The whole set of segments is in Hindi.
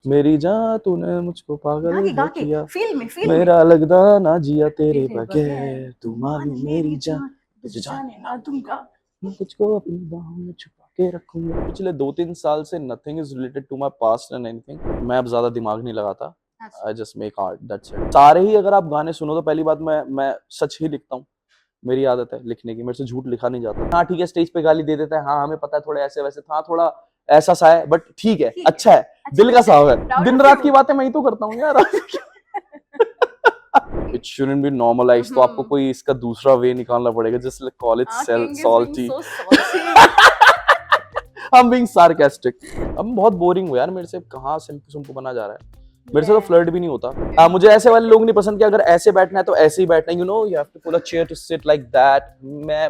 मेरी जान तूने मुझको पागल गा है के किया, फील में मेरा लगदा ना जिया तेरे तेरे बगैर बगैर, तू तू मान मान मेरी मेरी जान जान तुझे तुझे जाने जाने ना ना दूंगा, दूंगा। मैं तुझको अपनी बाहों में छुपा के रखूंगा। पिछले 2-3 साल से nothing is related to my past and anything. मैं अब ज्यादा दिमाग नहीं लगाता। अच्छा। I just make art, that's it. सारे ही अगर आप गाने सुनो तो पहली बात मैं सच ही लिखता हूँ। मेरी आदत है लिखने की, मेरे से झूठ लिखा नहीं जाता। हाँ ठीक है, स्टेज पे गाली दे देता है, हाँ हमें पता है थोड़े ऐसे वैसे था, थोड़ा ऐसा सा है, बट ठीक है, ठीक है, अच्छा है, अच्छा दिल का लगता साफ है, है। प्राउड दिन ऑफ रात यू। की बातें मैं ही तो करता हूँ यार। इट शुडंट बी नॉर्मलाइज्ड, तो आपको कोई इसका दूसरा वे निकालना पड़ेगा, just call it king is being salty. So salty. I'm being sarcastic। अब बहुत बोरिंग हूँ यार, मेरे से कहाँ सिंपल सिंपल बना जा रहा है। मेरे से तो फ्लर्ट भी नहीं होता। मुझे ऐसे वाले लोग नहीं पसंद कि अगर ऐसे बैठना है तो ऐसे ही बैठना है, you know, you have to pull a chair to sit like that.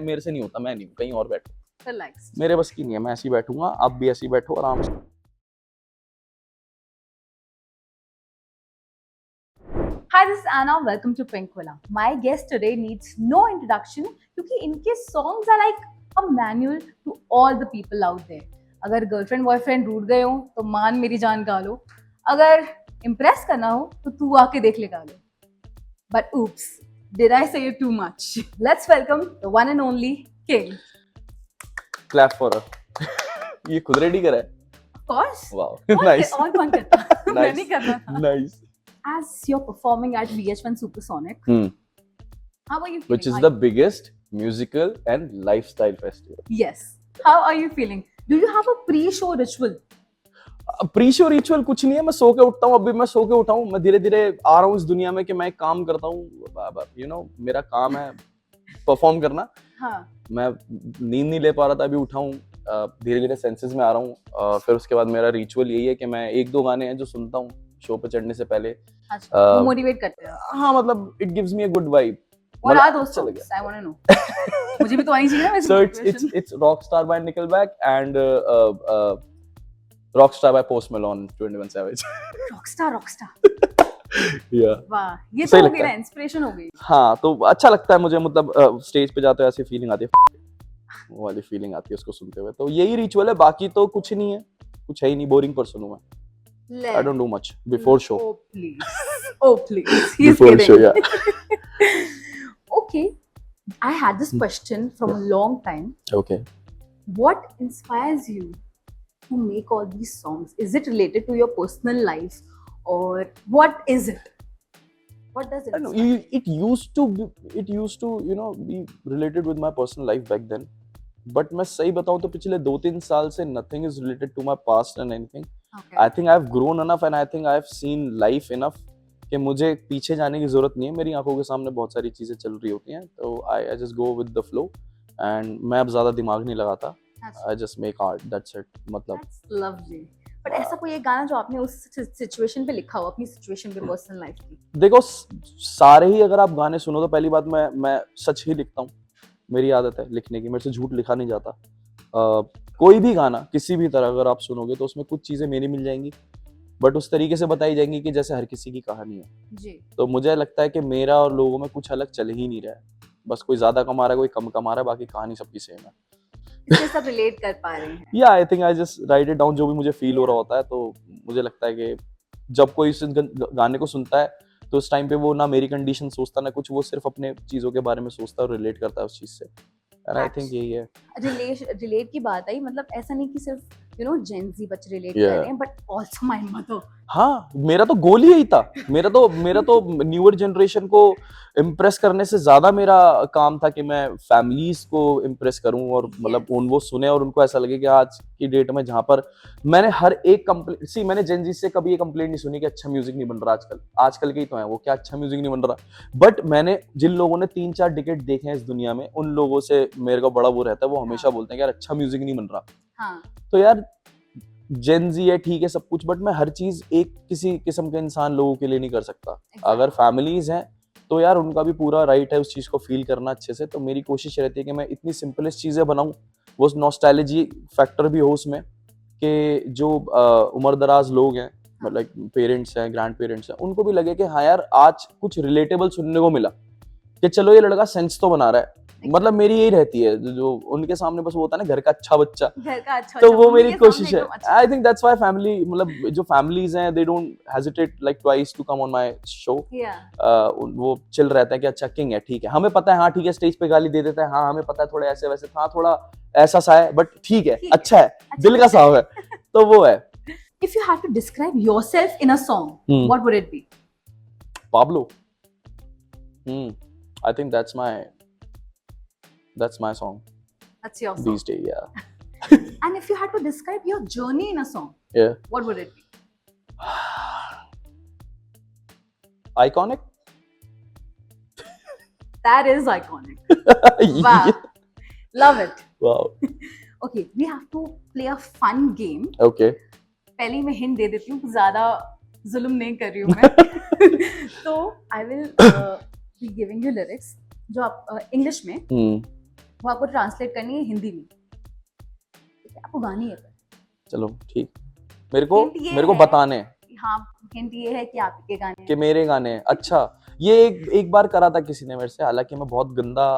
मेरे से नहीं होता, मैं नहीं हूँ, कहीं और बैठो। रिलैक्स। मेरे बस की नहीं है, मैं ऐसे ही बैठूंगा, आप भी ऐसे ही बैठो आराम से। Hi, this is Anna. Welcome to Pinkvilla. My guest today needs no introduction क्योंकि इनके songs are like a manual to all the people out there. अगर गर्लफ्रेंड बॉयफ्रेंड रूठ गए हो तो मान मेरी जान गा लो, अगर इम्प्रेस करना हो तो तू आके देख ले गा लो। But oops, did I say it too much? Let's welcome the one and only King. Clap for a. ये खुद रेडी करा है। Of course. वाओ, नाइस और कौन करता? मैं नाइस नहीं करना था। Nice. As you're performing at VH1 Supersonic, how are you feeling? Which is the biggest musical and lifestyle festival. Yes. How are you feeling? Do you have a pre-show ritual? Pre show ritual कुछ नहीं है, मैं सो के उठता हूँ, अभी मैं सो के उठा हूँ, मैं धीरे धीरे आ रहा हूँ इस दुनिया में कि मैं एक काम करता हूँ, यू नो, मेरा काम है परफॉर्म करना। हाँ. मैं नींद नहीं ले पा रहा था, अभी उठा हूँ, धीरे धीरे सेंसेस में आ रहा हूँ। फिर उसके बाद मेरा रिचुअल यही है कि मैं 1-2 गाने हैं जो सुनता हूँ शो पे चढ़ने से पहले। अच्छा, वो मोटिवेट करते हैं। हाँ मतलब it gives me a good vibe. What are those songs? I want to know. मुझे भी तो आनी चाहिए ना वैसे So motivation. it's Rockstar by Nickelback and Rockstar by Post Malone, 21 Savage। Rockstar. Yeah। वाह, ये सही तो हो लगता गई ना, है। इंस्पिरेशन हो गई। हाँ तो अच्छा लगता है मुझे, मतलब स्टेज पे जाते हुए ऐसी फीलिंग आती है, वो वाली फीलिंग आती है उसको सुनते हुए। तो यही रिचुअल है, बाकी तो कुछ नहीं है, कुछ है ही नहीं, बोरिंग पर्सन हूँ मैं। I don't do much before show. Oh please. Oh please. He's before show kidding. या। Okay. I had this question from a long time. Okay. What inspires you to make all these songs? Is it related to your personal life or what is it? What does it I know inspire? it used to you know be related with my personal life back then, but मैं सही बताऊं तो पिछले 2-3 साल से nothing is related to my past and anything. Okay. I think I have grown enough and I think I have seen life enough कि मुझे पीछे जाने की जरूरत नहीं है। मेरी आंखों के सामने बहुत सारी चीजें चल रही होती हैं, तो I just go with the flow and मैं अब ज्यादा दिमाग नहीं लगाता। आई just make art, that's it. मतलब That's lovely. बट ऐसा कोई एक गाना जो आपने उस सिचुएशन पे लिखा हो, अपनी सिचुएशन पे, पर्सनल लाइफ की? देखो, सारे ही अगर आप गाने सुनो तो पहली बात मैं सच ही लिखता हूँ। मेरी आदत है लिखने की, मेरे से झूठ लिखा नहीं जाता। कोई भी गाना किसी भी तरह अगर आप सुनोगे तो उसमें कुछ चीजें मेरी मिल जाएंगी, बट उस तरीके से बताई जाएंगी कि जैसे हर किसी की कहानी है। जी. तो मुझे लगता है कि मेरा और लोगों में कुछ अलग चल ही नहीं रहा है, बस कोई ज्यादा कमा रहा है, कोई कम कमा रहा है, बाकी कहानी सबकी सेम है। इससे सब रिलेट कर पा रहे हैं। या आई think I just right it down, जो भी मुझे फील हो रहा होता है। तो मुझे लगता है कि जब कोई इस गाने को सुनता है तो उस टाइम पे वो ना मेरी कंडीशन सोचता ना कुछ, वो सिर्फ अपने चीजों के बारे में सोचता है और रिलेट करता है उस चीज से। एंड आई थिंक यही है। रिलेट की बात आई, मतलब ऐसा नहीं कि सिर्फ जेन जी बच्चे रिलेट कर Yeah. रहे हैं, बट आल्सो माय मदर। हाँ, मेरा तो गोल ही यही था। मेरा तो न्यूअर जनरेशन को इम्प्रेस करने से ज्यादा मेरा काम था कि मैं फैमिलीज को इम्प्रेस करूं और मतलब वो सुने और उनको ऐसा लगे कि आज की डेट में जहां पर मैंने हर एक कंप्लेंट मैंने जेन जी से कभी ये कंप्लेंट नहीं सुनी कि अच्छा म्यूजिक नहीं बन रहा आजकल के ही तो है वो, क्या अच्छा म्यूजिक नहीं बन रहा। बट मैंने जिन लोगों ने 3-4 डिकेड देखे हैं इस दुनिया में, उन लोगों से मेरे को बड़ा वो रहता है, वो हमेशा बोलते हैं कि यार अच्छा म्यूजिक नहीं बन रहा। हाँ. तो यार जेन जी है ठीक है सब कुछ, बट मैं हर चीज एक किसी किस्म के इंसान लोगों के लिए नहीं कर सकता। अगर फैमिलीज हैं तो यार उनका भी पूरा राइट है उस चीज को फील करना अच्छे से। तो मेरी कोशिश रहती है कि मैं इतनी सिंपलेस्ट चीजें बनाऊं, वो नॉस्टैल्जी फैक्टर भी हो उसमें, कि जो उम्र दराज लोग हैं, मतलब पेरेंट्स हैं, ग्रैंड पेरेंट्स हैं, उनको भी लगे कि हाँ यार आज कुछ रिलेटेबल सुनने को मिला, कि चलो ये लड़का सेंस तो बना रहा है। मतलब मेरी यही रहती है, जो उनके सामने बस वो होता है ना घर का अच्छा बच्चा, घर का अच्छा तो अच्छा, वो मम्मी मेरी के सामने कोशिश है। एकदम अच्छा। I think that's why family, मतलब जो फैमिलीज हैं they don't hesitate like twice to come on my show. या वो चिल रहते हैं कि अच्छा किंग है, ठीक है, हमें पता है, हाँ ठीक है, स्टेज पे गाली दे देता है, हाँ हमें पता है थोड़े ऐसे वैसे, हाँ थोड़ा ऐसा सा है, बट ठीक है, ठीक है, अच्छा है, अच्छा दिल का बच्चा साफ है, तो वो है। If you had to describe yourself in a song, what would it be? Pablo. I think that's my song That's your song. these days. Yeah. And if you had to describe your journey in a song, Yeah. what would it be? Iconic. That is iconic. Wow. Yeah. Love it. Wow. Okay, we have to play a fun game. Okay. पहले मैं हिंट दे देती हूँ, ज्यादा जुल्म नहीं कर रही हूँ मैं। तो I will be giving you lyrics जो आप इंग्लिश में, वो आपको ट्रांसलेट करनी है हिंदी में, ठीक है? आपको गानी है पर। चलो ठीक, मेरे को Hint ये है- बताने हैं हाँ, हिंट ये है कि आपके गाने कि मेरे गाने हैं। अच्छा, ये एक बार करा था किसी ने मेरे से, हालांकि मैं बहुत गंदा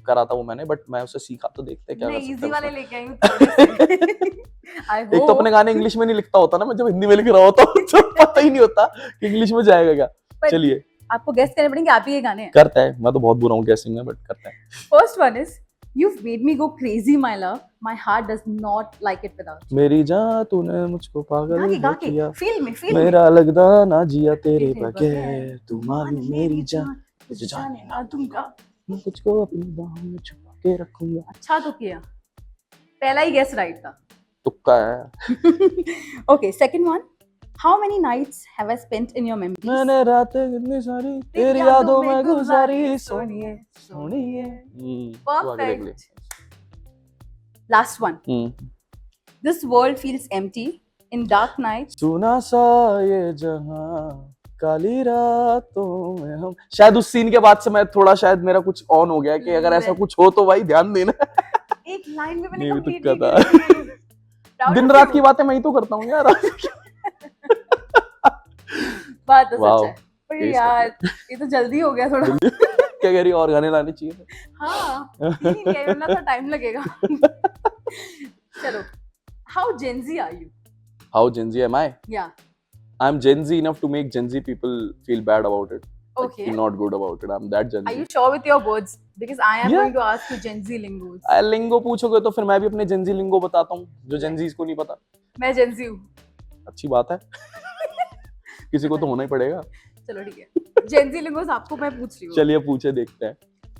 करा था वो मैंने, बट मैं उसे सीखा, तो देखते हैं क्या मैं कर सकते इजी हैं वाले उसमें। लेके आई हूँ थोड़े से। I एक तो hope- अपने गाने इंग्लिश में नहीं लिखता होता ना, मैं जब हिंदी में लिख रहा होता हूँ तो पता ही नहीं होता कि इंग्लिश में जाएगा क्या। पर चलिए आपको गेस करने पड़ेंगे आप ही ये गाने हैं। करते हैं, मैं तो बहुत बुरा हूँ गेसिंग में, बट करते हैं। First one is You've made me go crazy, my love. My heart does not like it without you. मेरी जान तूने मुझको पागल गा है किया, के फील में मेरा लगदा ना जिया तेरे तेरे बगैर, बगैर, तू मालूम मेरी जान तुझे जाने ना दूंगा। मैं तुझको अपनी बाहों में छुपा के रखूंगा। अच्छा तो किया, पहला ही गेस राइट था। तुक्का है। Okay, second one. How many nights have I spent in your memories? मैंने रातें कितनी सारी तेरी यादों में गुजारी, सोनिए सोनिए। Perfect. Last one. This world feels empty in dark nights. सुना सा ये जहां काली रातों में हम। शायद उस सीन के बाद से मैं थोड़ा, शायद मेरा कुछ ऑन हो गया कि अगर ऐसा कुछ हो तो भाई ध्यान देना। एक लाइन में मैंने नहीं, कंप्लीट तुक्का नहीं था। की। दिन रात की बातें मैं ही तो करता हूँ यार। बात तो Wow. सच है, पर यार ये तो जल्दी हो गया थोड़ा। क्या कह रही है, और गाने लाने चाहिए। हाँ, नहीं कहना था, टाइम लगेगा। चलो, how Gen Z are you? How Gen Z am I? Yeah. I'm Gen Z enough to make Gen Z people feel bad about it. Like, Okay. feel not good about it. I'm that Gen Are Z. you sure with your words? Because I am Yeah. going to ask you Gen Z lingos. लिंगो पूछोगे तो फिर मैं भी अपने Gen Z लिंगो बताता हूँ जो Gen Z को नहीं पता। मैं Gen Z हूँ। अच्छी बात है। किसी को तो होना ही पड़ेगा। चलो ठीक है, Gen Z lingos आपको मैं पूछ रही हूँ। चलिए पूछे, देखते हैं।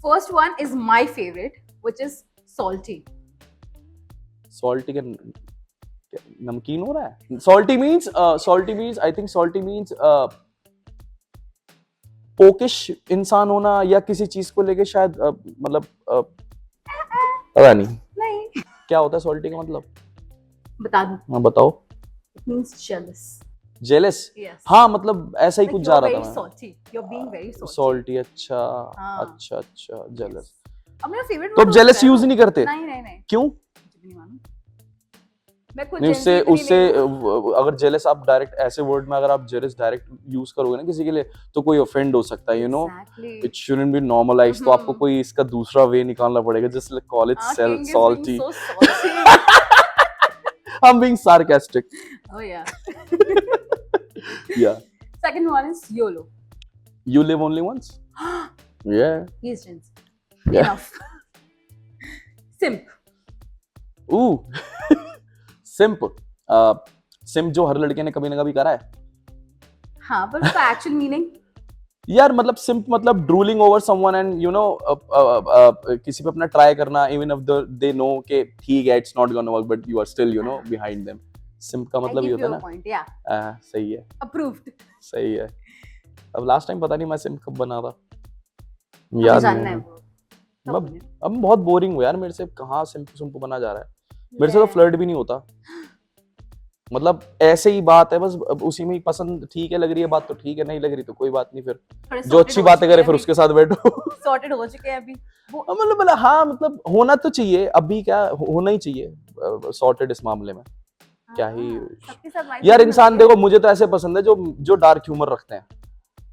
First one is my favorite, which is salty. Salty के नमकीन हो रहा है। Salty means I think salty means पोकिश इंसान होना, या किसी चीज को लेके शायद मतलब पता नहीं नहीं, क्या होता है सॉल्टी का मतलब। बता दूँ। हाँ बताओ। It means jealous. Jealous. Yes. हाँ मतलब ऐसा ही Like कुछ you're जा रहा very था मैं। salty. You're being very salty. Salty, अच्छा हाँ। अच्छा अच्छा, जेलस। अब मेरा favorite तो word अब हो जेलस सकता है यूज ना? नहीं करते नहीं नहीं नहीं, क्यों? मुझे भी नहीं मालूम। मैं खुद नहीं, Gen Z उससे इतनी नहीं हूँ। अगर जेलस आप डायरेक्ट ऐसे वर्ड में अगर आप जेलस डायरेक्ट यूज करोगे ना किसी के लिए, तो कोई ऑफेंड हो सकता है, you know. Exactly. It shouldn't be normalized, तो आपको कोई इसका दूसरा वे निकालना पड़ेगा, just call it Our king is being salty. so salty. I'm being sarcastic. Oh yeah. Yeah. Second one is YOLO. You live only once. Yeah. He's Gen Z. Yeah. Enough. Simp. Ooh. Simp. Simp जो हर लड़के ने कभी ना कभी करा है। हाँ, पर उसका actual meaning? यार मतलब सिंप मतलब drooling over someone and you know किसी पे अपना ट्राई करना, इवन इफ दे नो कि ठीक है it's not gonna work, but you are still you know behind them. Simp का मतलब ये होता है ना। Point, yeah. सही है, Approved. सही है। अब लास्ट टाइम पता नहीं मैं सिंप कब बना था, हमें याद जानना है नहीं। वो। अब बहुत बोरिंग हूँ यार, मेरे से कहाँ सिंप बना जा रहा है। मेरे से तो फ्लर्ट भी नहीं होता, मतलब ऐसे ही बात है बस, अब उसी में ही पसंद ठीक है, लग रही है बात तो ठीक है, नहीं लग रही तो कोई बात नहीं, फिर जो अच्छी बातें करे फिर उसके साथ बैठो। सॉर्टेड हो चुके हैं अभी वो। मतलब हाँ, मतलब होना तो चाहिए, अभी क्या होना ही चाहिए सॉर्टेड इस मामले में। क्या ही सबके साथ यार, इंसान देखो मुझे तो ऐसे पसंद है जो डार्क ह्यूमर रखते हैं,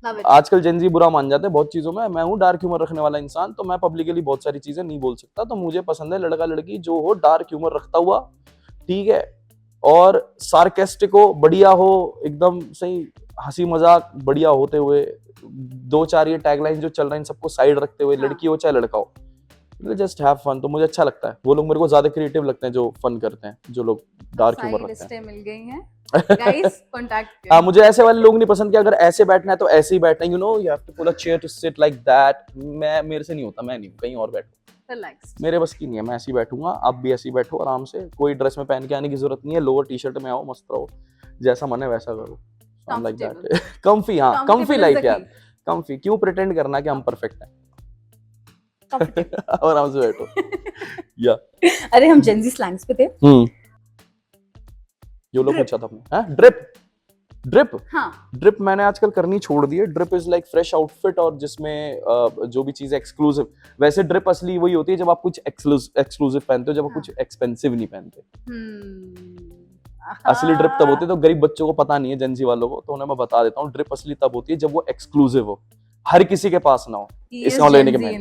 Love it. आजकल जेनजी बुरा मान जाते हैं बहुत चीजों में, मैं हूँ डार्क ह्यूमर रखने वाला इंसान, तो मैं पब्लिकली बहुत सारी चीजें नहीं बोल सकता, तो मुझे पसंद है लड़का लड़की जो हो डार्क ह्यूमर रखता हुआ, ठीक है, और सार्केस्टिक हो, बढ़िया हो, एकदम सही हंसी मजाक बढ़िया होते हुए, दो चार ये टैगलाइन जो चल रहे हैं इन सबको साइड रखते हुए, हाँ. लड़की हो चाहे लड़का हो, जस्ट हैव फन, तो मुझे अच्छा लगता है। वो लोग मेरे को ज्यादा क्रिएटिव लगते हैं जो फन करते हैं, जो लोग डार्क ह्यूमर सारी रखते हैं। लिस्टें मिल गई हैं गाइस, कांटेक्ट हाँ, मुझे ऐसे वाले लोग नहीं पसंद कि अगर ऐसे बैठना है तो ऐसे ही बैठना है, you know, you have to pull a chair to sit like that. मैं, मेरे से नहीं होता, मैं नहीं, कहीं और बैठो, रिलैक्स। मेरे बस की नहीं है, मैं ऐसे ही बैठूंगा, आप भी ऐसे ही बैठो आराम से, कोई ड्रेस में पहन के आने की जरूरत नहीं है, लोअर टी शर्ट में आओ, मस्त रहो, जैसा मन है वैसा करो, लाइक दैट, कंफी, हाँ कंफी लाइफ यार, कंफी, क्यों प्रिटेंड करना कि हम परफेक्ट हैं, आराम से बैठो। या अरे हम जेनजी स्लैंग्स पे थे। जो लोग पूछा था आपने, हाँ ड्रिप, ड्रिप, हाँ ड्रिप मैंने आजकल करनी छोड़ दी है। Drip is like fresh outfit, और जिसमें जो भी चीज एक्सक्लूसिव, वैसे ड्रिप असली वही होती है जब आप कुछ एक्सक्लूसिव पहनते हो, जब आप कुछ एक्सपेंसिव नहीं पहनते। असली ड्रिप तब होती है, तो गरीब बच्चों को पता नहीं है, जेंजी वालों को, तो उन्हें मैं बता देता हूँ, ड्रिप असली तब होती है जब वो एक्सक्लूसिव हो, हर किसी के पास ना हो, इसका लेने के मैं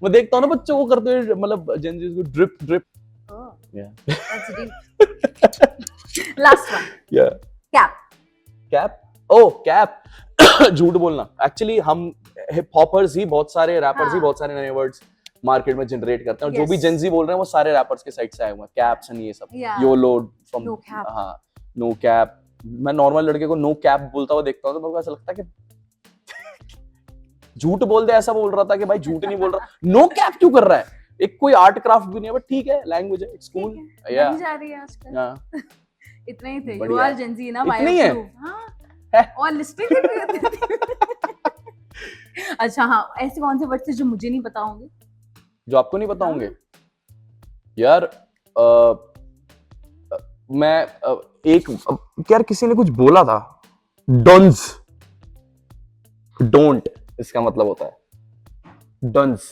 मैं देखता हूँ ना बच्चों को करते हुए, मतलब जेंजी को drip drip. Last one, cap, cap, oh cap, झूठ बोलना, एक्चुअली हम हिप हॉपर्स ही, बहुत सारे रैपर्स ही बहुत सारे नए वर्ड्स मार्केट में जनरेट करते हैं, और जो भी जेंजी बोल रहे हैं वो सारे रैपर्स के साइड से आए हुए हैं, कैप्स एंड ये सब, योलो फ्रॉम, हाँ नो कैप। मैं नॉर्मल लड़के को नो कैप बोलता हुआ देखता हूँ तो मेरे को ऐसा लगता है कि झूठ बोल दे, ऐसा बोल रहा था कि भाई झूठ नहीं बोल रहा, नो कैप क्यों कर रहा है, एक कोई आर्ट क्राफ्ट भी नहीं है, बट ठीक है, लैंग्वेज है, इट्स कूल, या जा रही है आजकल। इतने ही थे, यू आर जेन ज़ी ना, इतने ही है, हां, और लिस्टिंग। अच्छा हाँ, ऐसे कौन से वर्ड थे जो मुझे नहीं पता होंगे, जो आपको नहीं पता होंगे? यार मैं एक, यार किसी ने कुछ बोला था, डॉन्स, डोंट इसका मतलब होता है डॉन्स,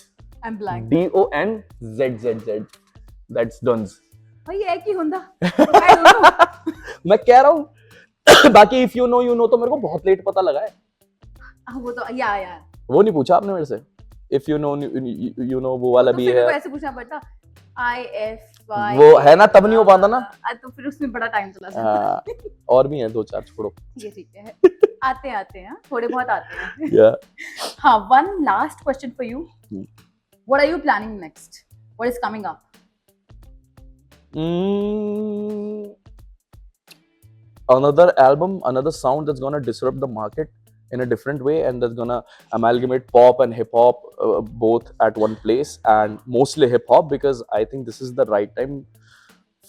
I am blank, DONZZZ, that's डॉन्स। भाई है कि हुंदा, आई डोंट नो, मैं कह रहा हूँ। बाकी if you know you know, तो मेरे को बहुत लेट पता लगा है, वो तो या वो नहीं पूछा आपने मेरे से, if you know you know, वो वाला भी है, ऐसे पूछना पड़ता, IFY, वो है ना, तब नहीं हो पाता ना, तो फिर उसमें बड़ा टाइम चला जाता। और भी है दो चार, छोड़ो, ठीक है, आते हैं, थोड़े बहुत आते हैं। yeah. हाँ, one last question for you. What are you planning next? What is coming up? Another album, another sound that's gonna disrupt the market in a different way, and that's gonna amalgamate pop and hip hop both at one place, and mostly hip hop, because I think this is the right time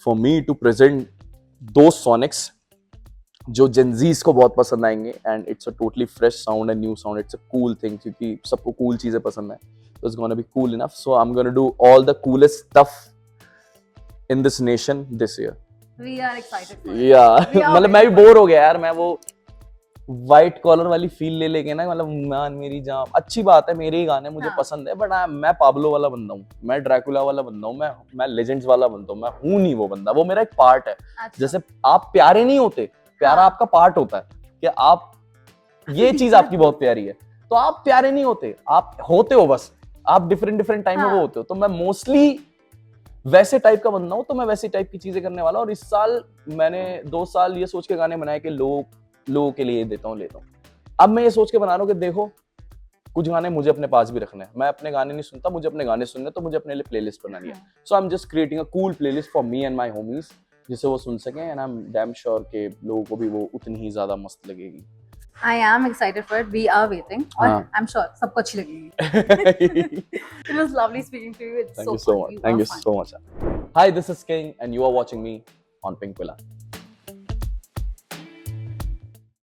for me to present those sonics जो जेनजीज को बहुत पसंद आएंगे, and it's a totally fresh sound and new sound, it's a cool thing, क्योंकि सबको कूल चीजें पसंद है, so it's gonna be cool enough, so I'm gonna do all the coolest stuff in this nation this year. We are excited for it. Yeah, मतलब मैं भी बोर हो गया यार, मैं वो व्हाइट कॉलर वाली फील ले लेके ना, मतलब मान मेरी जान, अच्छी बात है, मेरे ही गाने मुझे पसंद है, बट मैं पाब्लो वाला बंदा हूँ, मैं ड्रैकुला वाला बंदा हूँ, मैं लेजेंड्स वाला बंदा हूँ, मैं हूँ नहीं वो बंदा, वो मेरा एक पार्ट है। जैसे आप प्यारे नहीं होते, प्यारा आपका पार्ट होता है, कि आप, ये चीज आपकी बहुत प्यारी है, तो आप प्यारे नहीं होते, आप होते हो, बस आप डिफरेंट टाइम में वो होते हो, तो मैं मोस्टली वैसे टाइप का बंदा हूँ, तो मैं वैसी टाइप की चीजें करने वाला हूँ, और इस साल मैंने 2 साल ये सोच के गाने बनाए कि लोगों के लिए देता हूँ, लेता हूँ, अब मैं ये सोच के बना रहा हूँ कि देखो कुछ गाने मुझे अपने पास भी रखने हैं, मैं अपने गाने नहीं सुनता, मुझे अपने गाने सुनने, तो मुझे अपने लिए प्लेलिस्ट बनानी है, so I am just creating a cool playlist for me and my homies, जिसे वो सुन सकें, and I am damn sure के लोगों को भी वो उतनी ही ज्यादा मस्त लगेगी। I am excited for it. We are waiting, और I'm sure सबको अच्छी लगेगी। It was lovely speaking to you. It's Thank you so much. Thank you so much. Hi, this is King, and you are watching me on Pink Villa.